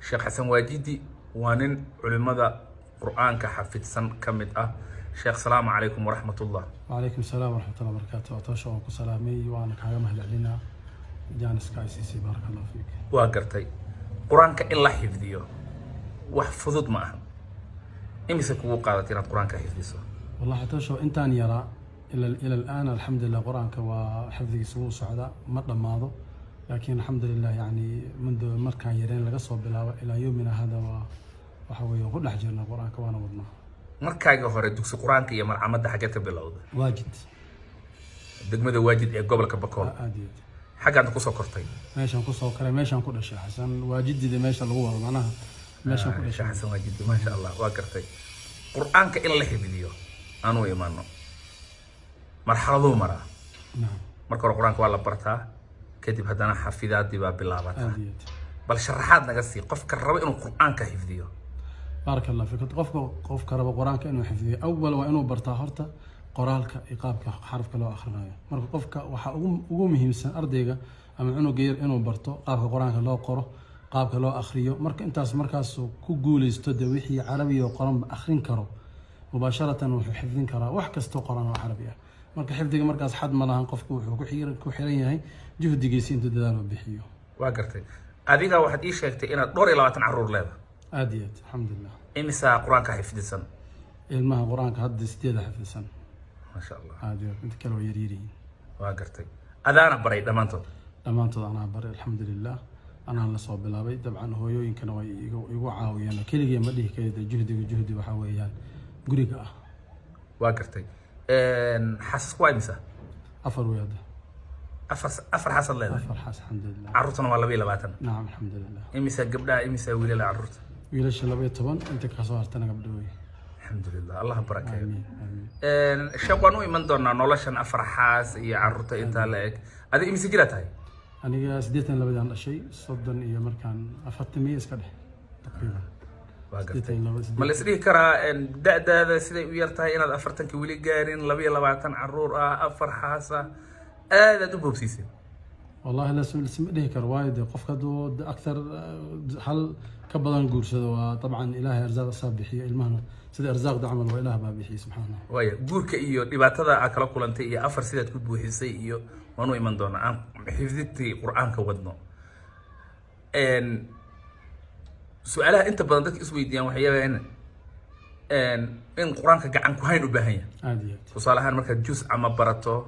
sheekh xasan waajidi waa nin culimada quraanka xafidsan kamid ah sheekh salaamu calaykum waraxmatullah. وعليكم السلام ورحمة الله وبركاته. وتوشوا كسلامي وأنا كهجم أهل علينا جانس كايسيسي بارك الله فيك. وقرتي قرآنك إلا حفظيه وحفظت معه إمسك وقالت إن القرآن كحفظه. والله توشوا إنتان يرى إلى الآن الحمد لله قرآنك وحفظه سوء سعداء مرة ماضو لكن الحمد لله يعني منذ مركان يرين لقصوا بلا إلى يومنا هذا وحوي وكل حجرنا قرآنك وأنا وضنا. markaaga hore dugsi quraanka iyo marxamadda xageed ka bilowday waajid degmada waajid ee gobolka Bakool aadiyad xagaad ku soo kortay meeshan ku soo koray meeshan ku dhashay xasan waajidida meesha lagu wado macnaha meeshan ku dhashay xasan waajid ma sha Allah waa gartay quraanka in la xifdiyo aanu imaano marxalado mara naam marka hore quraanka waa la bartaa kadib hadana xafidaadii baa bilaabata aadiyad bal sharaxaad naga sii qofka raba inuu quraanka xifdiyo بارك الله فيك. قف كرب قرآن كأنه حفظه أول وإنه برتاهرته قرالك إقابك حرف كلو آخرنا مرة قفك وحقومه مثلا أرديجا أما إنه غير إنه برتو قابك قرآن كلو قره قابك لو آخريه مرك أنت مركز كقول يستدوي عربي وقرآن آخرين كرو مباشرة وحفظين كرا وحكستو قرآن وعربية مرك حفظك مركز حد ملاهن قفك وحيرين هاي جهد جيسين تدلوا بحيو. واقرتي أديك واحد إيش شكت إن دور إلى وطن عرور لهذا. أديت الحمد لله. إمسا قرآنك حفظ السنة؟ المها قرآنك هاد سديد حفظ السنة. ما شاء الله. أديت أنت كلو يريرين. واقرتي. أذانا بري دمانتو. دمانتو أنا بري الحمد لله. أنا الله صوب بلا طبعا هو يمكن يوعى ويانا كل يوم مديه كذا جهدي وحويان قريقة. واقرتي. حاسس كويسة. أفر وياده. أفر حصل لنا. أفر حصل الحمد لله. عروتنا ولا بيلا باتنا. نعم الحمد لله. إمسا قبلها إمسا ويلا العروت. ويلاش لبيت طبعا أنت كسرتنا قبل وي. الحمد لله الله بركة. آمين آمين. شقانو من دورنا نولشان أفر حاس يا عروت أنت لك. هذا إمسا جرات هاي. أنا سديت أنا بدي عن شيء صدق إيه مركان أفرت ميز كده تقريبا. ما لسريه كرا إن دا سيد ويرتها إن أفرتن كولي جارين لبي لبعتن عرور أفر حاسة. هذا دبوب سيسي. والله لا سمع ليه كروايد قف كدو أكثر حل كبدان نقول سدوا طبعا إله أرزاق صابحي المهنة سيد أرزاق دعمل وإله بابحي سبحانه. ويا جورك إيو لبعتها أكل كلنتي إيو أفر سيد كتبو حسي إيو وانو إيمان دونا عن حفظتي قرآن كودنا. سؤالها أنت بدك اسمه ديان وحياة إن قرآن كعن كهين وبهين. عادية. وصالحان مركز جزء عم براتو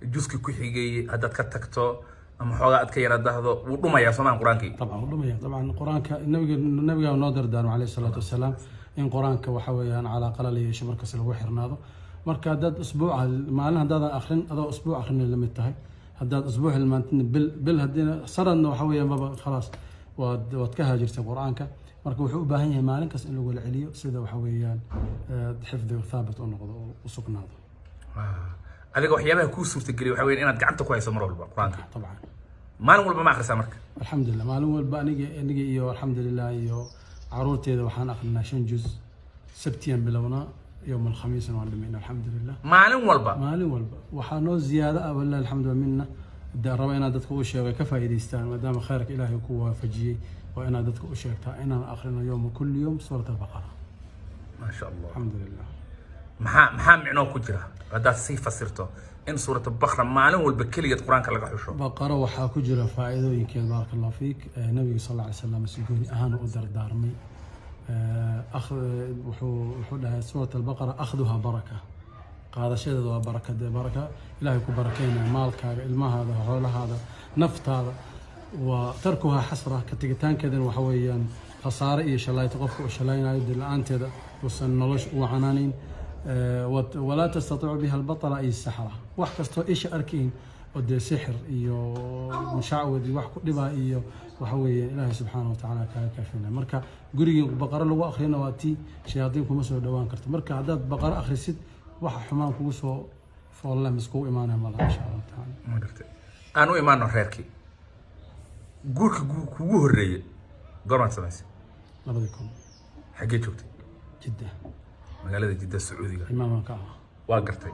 جزء كحيجي هذا كتكتو أما حاجات كيرا ده هذا ودوما يا سمان قرآنك. طبعا ودوما طبعا قرآنك النبي ونادر دانو عليه الصلاة والسلام إن قرآنك وحويان على قلالي شمر كسر وحر ناضو مركز هذا أسبوع ما لنا هذا آخرين هذا أسبوع آخرين اللي متهاي هذا أسبوع اللي ما بال هدينا صار إنه حويان بابا خلاص وتكهجرت قرآنك مركز وحوي باهيه مالك كس إنه والعليو سيدا وحويان حفظ ثابت ونقض وسكن هذا. هذا وحيابها كوسو تجري وحوين أنا قعدت كويس مرة بالقرآن. طبعا. ما نقول بما آخر سمرك. الحمد لله ما نقول بقى نجي إيوه الحمد لله إيوه عروتي إذا وحنا أخذنا شن جزء سبتين بلونا يوم الخميس نعلمين الحمد لله. ما نقول بقى. ما نقول بقى وحنو زيادة ولا الحمد لله منا دا ربنا دتكو شيء كفى يديستان ما دام خيرك إلهي كوا فجي وأنا دتكو شيء تا أنا آخرنا يوم كل يوم سورة البقرة. ما شاء الله. الحمد لله. محام معناه كجرا هذا صيفة صرته إن سورة البقرة ما نقول بكلية قرآن كلا حشو. بقرة وحا كجرا فائدة يمكن بارك الله فيك النبي صلى الله عليه وسلم سيقول أهان أدر دارمي أخذ وحولها سورة البقرة أخذها بركة. هذا شيء ذو بركة بركة إلهي كبركين مالك الماء هذا حول هذا نفط هذا وتركها حسرة كتجتان كذا وحويا خسارة إيش الله يتقف وإيش الله ينادي الآن كذا وسنلش وعنانين ولا تستطيع بها البطل أي السحرة وحكستو إيش أركين ودي سحر إيو مشعوذ وحكو لبا إيو وحوي إلهي سبحانه وتعالى كافينا مركا قري بقرة لو آخرين واتي شياطينكم مسوا دوان كرت مركا عدد بقرة آخر ست وح حمام كوسو فالله مسكو إيمانه ملا إن شاء الله تعالى. ما قلت أنا إيمانه خيركي قولك كوه الرجال قرن سماسي. ما بدكم. حكيت شوفتي. جدة. مقالة جدة السعودية. إمام كاه. واقرتي.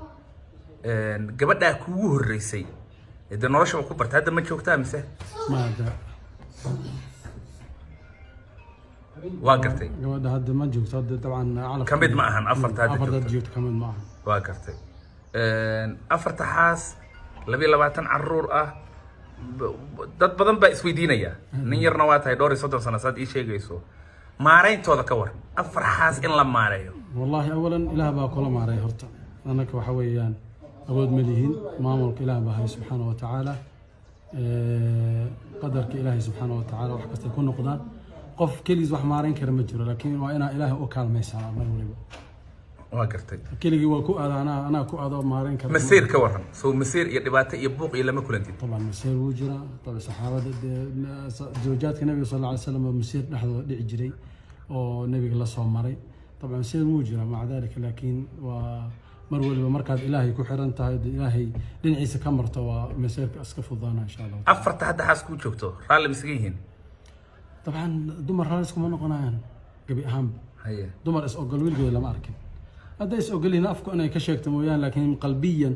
قبل ده كوه الرئيسي. إذا نرش وكبرت هذا ما شوفتها مثله. ما ده. واقرتي gabadha hadda ma joogto hadda dabcan calaf كمد معهن أفرت هذا afarta joogto kamid ma aha واقرتي أفرت حاس لبي لبعتن عرور dad badan baa isweydiinaya nin yarna waa tahay dhowr iyo 30 sano saad ii sheegayso maarayntooda ka war afar xaas in la maareeyo wallahi awalan ilaah baa kula maaray horta anaka waxa weeyaan awood ma lihin maamulka ilaah baa hay subxaanahu wa tacaala qadarka ilaahay subxaanahu wa tacaala wax kasta ku noqdaan qof keligiis wax maarayn kara ma jiro laakiin waa inaa ilaah u kaalmaysaa mar waliba waa gartay keligii waa ku aada anaa ku aado maarayn kara masiir ka waran soo masiir iyo dhibaato iyo buuq iyo lama kulantid طبعا masiir wuu jiraa طبعا saxaabada zawjaadka nabiga sallallahu alayhi wasallam masiir dhexdooda dhici jiray oo nabiga la soo maray طبعا masiir wuu jiraa maca dalika laakiin waa mar waliba markaad ilaahay ku xiran tahay ilaahay dhinaciisa ka marto waa masiirka iska fudaana insha Allah afarta hadda xaas ku joogto raalli misgiin طبعا dumar raalli iskuma noqonayaan gabi ahaan haye dumar is ogol wiilgeeda lama arkin هذا يسأقولين أفكار أنا كشكت مويان لكن قلبيا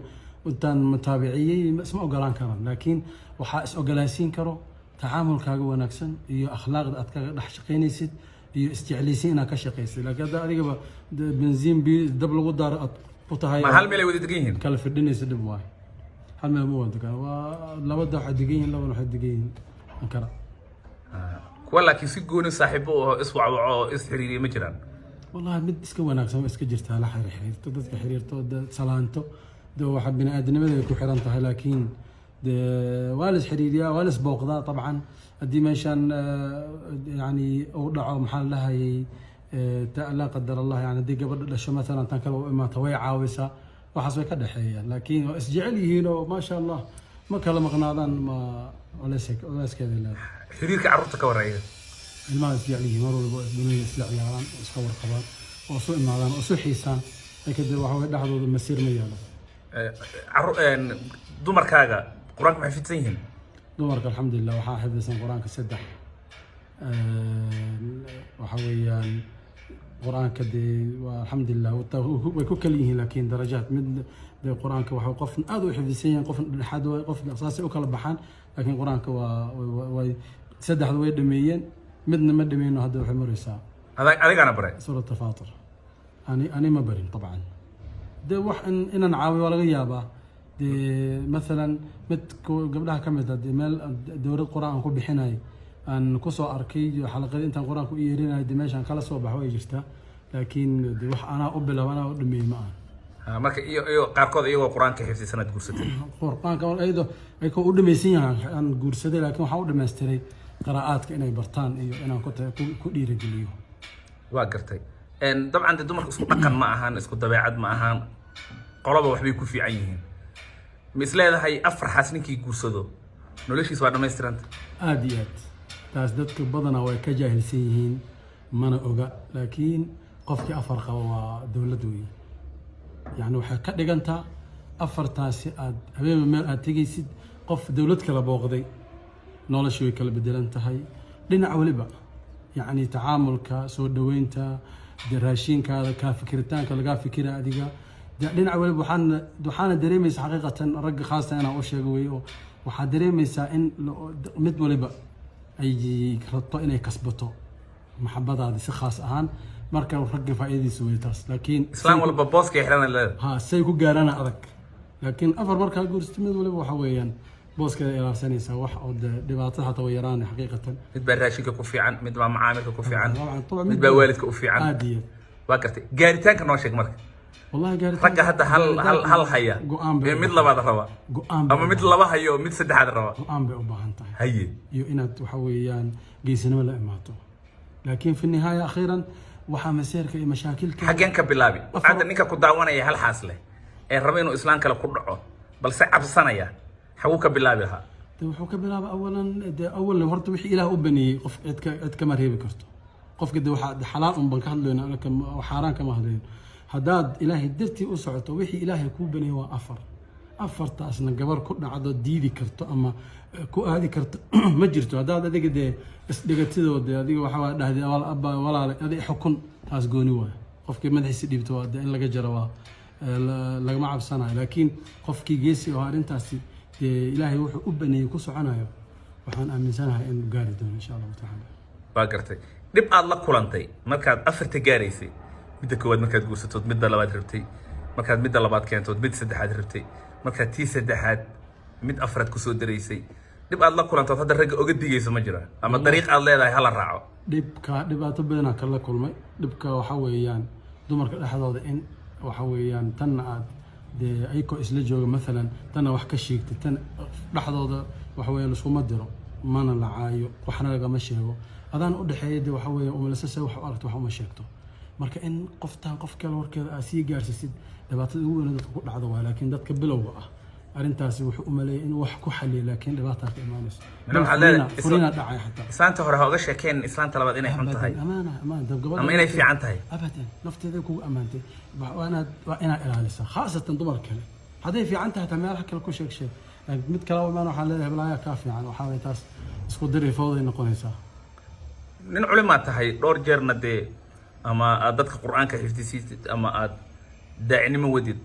وتان متابعيين اسمه أقولان كرا لكن وحاس أقولاسين كرو تعامل كاجو نكسن هي أخلاق أتكلم رح يسد هي استعليسين كشقيس لكن هذا أريجا بنزين بدبل غدار بطهاي ما هل ملي ودي تجين كلف الدنيا يسد بواي هل ملي مو ودك ولا وده واحد دقيقين لا واحد دقيقين أنكر ولا كيسيقون صاحبه اسبوع أو اسحريري مجران والله مد اسكو وناكسن اسكو جرتها لا حريرتو dadka xiriirto salaanto waxa bini aadamada ku xiran tahay laakiin waalis xiriiriya waalis booqda طبعا hadii meeshan yani oo dhaco maxaa lahay la qadar Allah yani hadii gabadha dhasho mesela tan kale oo imaata way caawisa waxaas way ka dhaxeeyaan laakiin waa isjecel yihiin oo ma sha Allah ma kala maqnaadaan ma walaaskeeda la xiriirka carruurta ka wareeyo ilmaha isjecel yihiin mar walba dunida isla ciyaaraan iska warqabaan oo soo imaadaan oo soo xiisaan kadib waxa way dhaxdooda masiir ma yaalo dumarkaaga quraanka maxay fidsan yihiin dumarka alxamdulilah waxaa xifdisan quraanka saddex waxa weeyaan quraanka dee waa alxamdulilah way ku kala yihiin laakiin darajaad mid dee quraanka waxa qof aad u xifdisan yahay qof dhexaad way qof asaasi u kala baxaan laakiin quraanka way saddexda way dhameeyeen midna ma dhameeyno hadda waxay maraysaa adigana baray suurat faatir ani ma barin طبعا de wax inaan caawiyo laga yaabaa de مثلا mid gabdhaha kamid ah meel dowlad quraan ku bixinay aan ku soo arkay xalaqada intaan quraan ku yeerinay de meeshan kala soo baxo ay jirtaa laakiin de wax ana u bilaabana u dhameeyay ma aha marka iyo qaarkood iyagoo quraanka xifdi sanad guursatay quraanka ay ku u dhameeysan yahay aan guursaday laakiin waxa u dhameystiray qiraa'aadka inay bartaan iyo inaan ku dhiirigeliyo waa gartay dabcan dumarku isku dhaqan ma ahaan isku dabeecad ma ahaan qoloba waxbay ku fiican yihiin mis leedahay afar xaas ninkii guursado noloshiisa waa dhammaystiranta aad iyo aad taas dadka badanaa way ka jaahilsan yihiin mana oga laakiin qofkii afar qaba waa dowlad weeye yani waxay ka dhigantaa afartaasi aad habeenba meel aad tegaysid qof dowlad kala booqday noloshu way kala bedelan tahay dhinac waliba yani tacaamulka soo dhaweynta raashinkaada ka fikiritaanka laga fikira adiga dhinac waliba waxaana dareemaysaa xaqiiqatan ragga khaasatan inaan u sheego wey oo waxaa dareemaysaa in mid waliba ay rabto inay kasbato maxabadaada si khaas ahaan marka ragga faa'iidadiisa way taas laakiin islaam walba booska xiran leedahay say ku gaarana adag laakiin afar markaa guursato mid waliba waxa weeyaan booskada ilaalsanaysa wax oo dhibaatada xataa way yaraan xaqiiqatan mid baa raashinka ku fiican mid baa macaamilka ku fiican mid baa waalidka u fiican aadiya waa gartay gaaritaanka noo sheeg marka wallahi gaaritaanka ragga hadda hal haya mid labaad raba ama mid laba hayo mid saddexaad raba go'aan bay u baahan tahay haye iyo inaad waxa weeyaan geesinimo la imaato laakiin fi nihaaya akhiran waxa masiirka iyo mashaakilka xageen ka bilaabi hadda ninka ku daawanaya hal xaas leh ee raba inuu islaan kale ku dhaco balse cabsanaya حقو كبلابها wuxuu ka bilaaba awalan horta wixii ilaah u baneeyay qof cid kama reebi karto qofka waxa xalaal un ban ka hadlayna xaraan kama hadlayno hadaad ilaahay dartii u socoto wixii ilaahay ku baneeyay waa afartaasna gabar ku dhacdo diidi karto ama ku aadi karto ma jirto hadaad adiga isdhigatidooda adiga waxa waa dhahday walaal adiga xukun taas gooni waa qofka madaxiisa dhibto waa in laga jaro waa lagama cabsanayo laakiin qofkii geesi oo arintaasi ilaahay wuxuu u baneeyay ku soconayo waxaan aaminsanahay in gaari doono insha Allah ta'ala waa gartay dhib aad la kulantay markaad afarta gaaraysay midda koowaad markaad guursatood midda labaad rabtay markaad midda labaad keentood mid saddexaad rabtay markaad tii saddexaad mid afraad ku soo daraysay dhib aad la kulantood hadda ragga oga digayso ma jira ama dariiq aad leedahay hala raaco dhibaato badanaa kala kulmay dhibka waxa weeyaan dumarka dhexdooda in waxa weeyaan tanna aad dee ayagoo isla jooga maalan tanna wax ka sheegtay tan dhexdooda waxa weeyaan iskuma diro mana la caayo waxna lagama sheego adaan u dhexeeya dee waxa weeyaan umalasase wax u aragto wax uma sheegto marka in qoftaan qof kale warkeeda aad sii gaarsiisid dhibaatada ugu weyn dadka ku dhacdo waa laakiin dadka bilowga ah arrintaasi wuxuu u maleeyay inuu wax ku xalliyo laakiin dhibaataa ka imaanayso furina dhacay xataa islaanta hore ha uga sheekeen islaanta labaad inay xun tahay ama inay fiican tahay abadan nafteeda kugu ammaantay waa inaad ilaalisaa khaasatan dumar kale hadday fiican tahay taa meelaha kale ku sheeg sheeg mid kale imaan waxaa leedahay balaayaa kaa fiican waxaa way taas isku diri fawday noqonaysaa nin culimaa tahay dhowr jeerna dee ama aad dadka qur-aanka xifdisiisid ama aad daacinimo wadid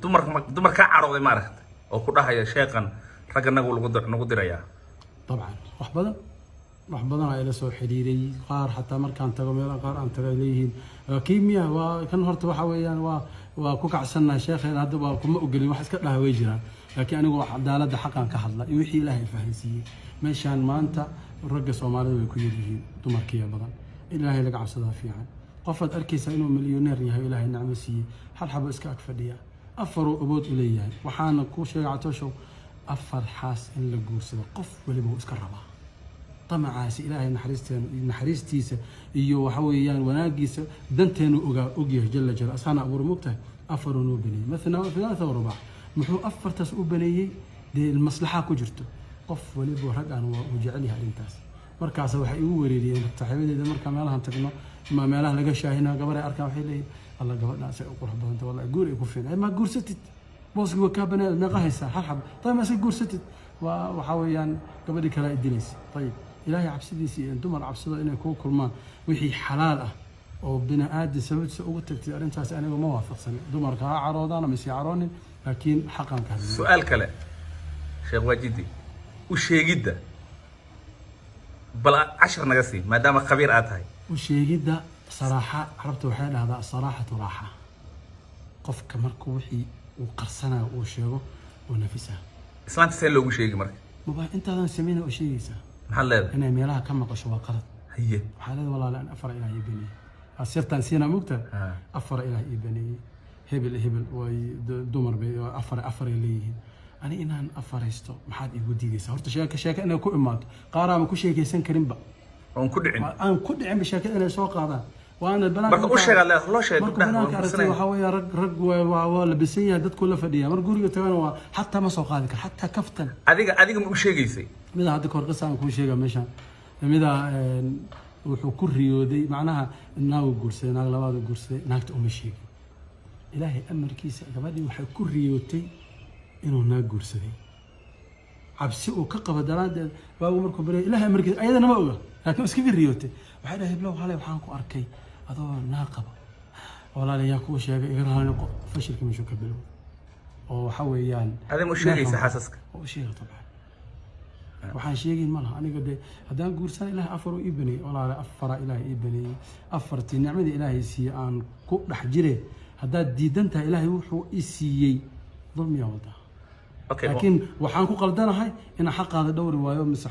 dumar kaa carooday maaragta oo ku dhahaya sheeqan ragga nagu dirayaa طبعا wax badan ay la soo xiriiray qaar xataa markaan tago meelaha qaar aan tagay leeyihiin kiimiya waa kan horta waxa weeyaan waa ku kacsanaa sheekheena hadda waa kuma ogolin wax iska dhaha way jiraan laakiin anigu cadaaladda xaqan ka hadla iyo wixii ilaahay fahansiiyey meeshaan maanta ragga Soomaalida way ku yihiin dumarkiya badan ilaahay laga cabsadaa fiican qofaad arkaysa inuu milyaneer yahay ilaahay nacmo siiyey hal xabo iska ag fadhiya afar awood u leeyahay waxaana ku sheegay Catooshow afar xaas in la guursado qof waliba uu iska rabaa طمعاس إلهي نحريستيسا iyo waxa weeyaan wanaagiisa danteenu ogyahay jalla jalla asana abuur mugtahay afar uu bani مثلا ثلاثة وربع muxuu afartaas u baneeyay de maslaxa ku jirto qof waliba rag aan u jecel yahay intaas markaas waxay ugu wareeriyeen saaxiibadeeda marka meelahan tagno ma meelaha laga shaahina gabar ay arkaan waxay leeyihiin alla gabadhaas ay u qurux badan tahay wallahi guur ay ku fiican ma guursatid boosku waa ka banaa meeqa haysa hal طيب ما sii guursatid waxa weeyaan gabadhi kale ay dilaysa طيب إلهي عبسيديسي دمر عبسيدا إنه يكون كل ما وحي حلال أو بنا آدي سبت سوقتك أنت أنا ما وافق سنة دمر كها عروضانا مسي عروني لكن حقا كهذا سؤال كلا شيخ واجدي وشي جدا بلا 10 نقصي ما دام خبير آتاي وشي جدا صراحة عرفت وحيد هذا الصراحة راحة قف كمركو وحي وقرصنا وشيغو ونفسها إسلام تسأل له وشي مرك مبا أنت هذا سمينا وشيسا محل هذا أنا ميلاها كم قشوا قرض هي حالة والله لأن أفر إلى يبني أصرت نسينا مكتب أفر إلى يبني هبل ودمر أفر إليه أنا إن أفر يستو ما حد يقول دي صارت شاك أنا كل إمات قارا ما كل شيء كيسن كريم بقى أنا كل عم بشاك أنا سوق هذا وأنا البنات مركب وش على الله شيء بنات عرفتي وحوي رق ولبسية دت كلها فدية مرقول تمام حتى ما سوق هذاك حتى كفتن أديك وش يجيسي ماذا هذا كور قصة كل شيء مشان ماذا وحكر ريودي معناها ناو جورسي ناو لواد جورسي ناكت أمشي إلهي أمر كيس قبلي وحكر ريودي إنه ناو جورسي عبسي وكقبة دراد باو مركو بري إلهي أمر كيس أيضا ما أقول لكن بس كيف ريودي وحدا هبلو حالي وحانكو أركي هذا ناقبة والله لي ياكو شيء يقرأ فشل كم شو كبلو وحويان هذا مش شيء حاسسك وشيء طبعا waxaan sheegin malaha aniga de hadaan guursan ilaahay afar u ibni walaal afar ilaahay ibni afartii nicmada ilaahay si aan ku dhax jire hadaa diidantaa ilaahay wuxuu i siiyay dulmiya wada laakiin waxaan ku qaldanahay in xaqaada dhowri waayo mise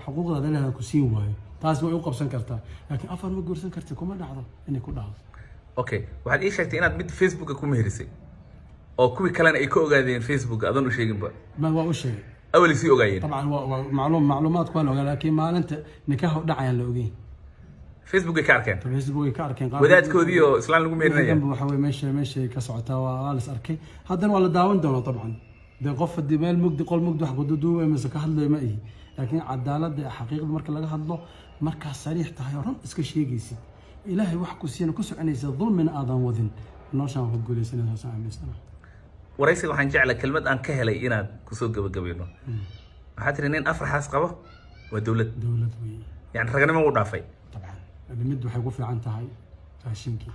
xuquuqdaada ilaahay ku siin waayo taas way u qabsan kartaa laakiin afar ma guursan kartid kuma dhacdo inay ku dhacdo okay waxaad ii sheegtay inaad mid Facebook ku meherisay oo kuwii kalena ay ka ogaadeen Facebook adan u sheegin ba ma waa u sheegay أول شيء أوجاين. طبعاً معلومات كلها لكن ما أنت نكاح دعيا لوجين. فيسبوك كاركين. فيسبوك كاركين. وذات كوديو إسلام لقوا ميرنا. جنبه حوي مشي كسعته وآلس أركي. هذا ولا داون دونا طبعاً. ده قف الدماء المجد قل مجد حق دودو مسك حد له مائي. لكن عدالة ده حقيقة مركز لقى حد له مركز صريح تحيران إسكشي جيسي. إلهي وحكوا سينا كسر أني ظلم من آدم وذن. نرشان في الجولي سنة ساعة مثلا. ورئيسي waxaan jeclaa kelmad aan ka helay inaad ku soo gabagabayno waxa tireenin afar xaas qabo waa dawlad weey yani raganimo u dhaafay طبعا mid waxay ku fiican tahay raashinkii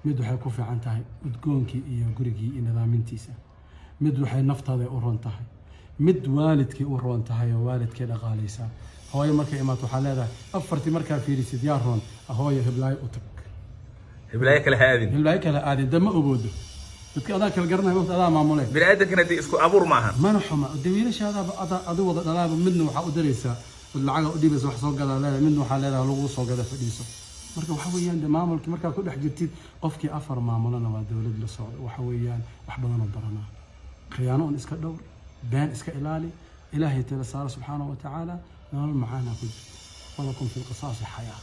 mid waxay ku fiican tahay udgoonkii iyo gurigii iyo nidaamintiisa mid waxay naftaada u roon tahay mid waalidkii u roon tahay oo waalidkii dhaqaalaysa هواي مركا إما تحلى أفرتي مركا في ريسيد يارون هواي هبلاي أوتك هبلايك لهذه هبلايك هذه دم أبوده بتكذاك القرن هم هذا معمولين بنادم كنا دي اسكو أبور معها ما نحما الدويلش هذا أدو وضع دلاب منه وحاودريسا واللعاقة ودي بس وحصل قال لا منه حلال لو وصل قال فديسه marka waxa weeyaan maamulka marka ku dhex jirtid qofkii afar maamulana waa dawlad la socdo waxa weeyaan wax badan oo baranaa khiyaano on iska dhowr baan iska ilaali ilaahay taala saara subhanahu wa ta'ala nolol macaana ku jirta walakum fil qisas hayaa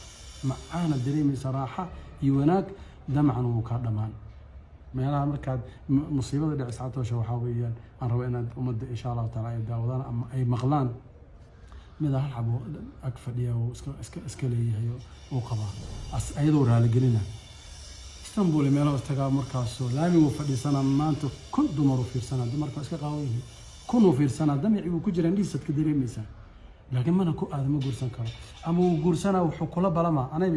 macaana dareemi saraaxa iyo wanaag damcan uu ka dhamaan meelaha markaad musiibada dhici saacadoosh waxa weeyaan aan rabo inaad umada insha Allah ta'ala ay daawadaan ama ay maqlaan mid hal xabo ag fadhiya oo iska leeyahay oo qaba ayadoo raali gelina Istanbul meelaha tagaa markaas laami uu fadhiisana maanta kun dumar u fiirsana dumarka iska qaawayeen kun u fiirsana damici uu ku jira dhiisad ka dareemaysa laakiin mana ku aadama guursan karo ama uu guursana wuxuu kula balama anaga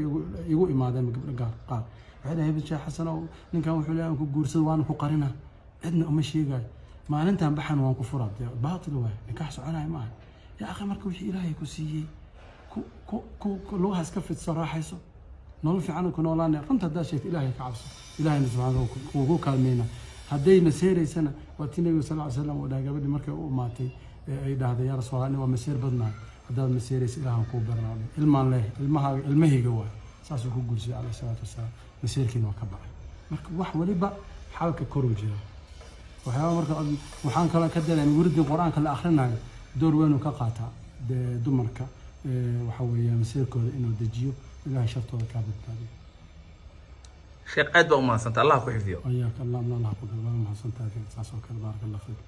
igu imaadeen gaar qaar waxay dhahay bisha xasan oo ninkan wuxuu leeyahay ku guursad waan ku qarina cidna uma sheegay maalintan baxan waan ku furaa baatil waa ninka soconay ma يا أخي مركب وحي إلهي كسيء لوها سكفت صراحة نقول في عنك ونولانا فأنت داشيت إلهي كعبس إلهي سبحانه وهو كلمينا هدي مسيري سنة واتينا صلى الله عليه وسلم وده قبل مركب وماتي إذا هذا يا رسول الله ومسير بدنا هذا مسيري إلهي كوبرنا علم الله المهي جوا ساسو كوجي عليه الصلاة والسلام مسير كنا كبر مركب واحد ولبا حاولك كروجي وحياه مركب وحان كلا كده يعني ورد القرآن كلا آخرنا دور وين وكقاطع دمرك وحوي مسيركود إنه دجيو إلهي شرطه كابت هذه شيخ أدب وما سنت الله كحفظه وياك الله يحفظك الله ما سنت هذه بارك الله فيك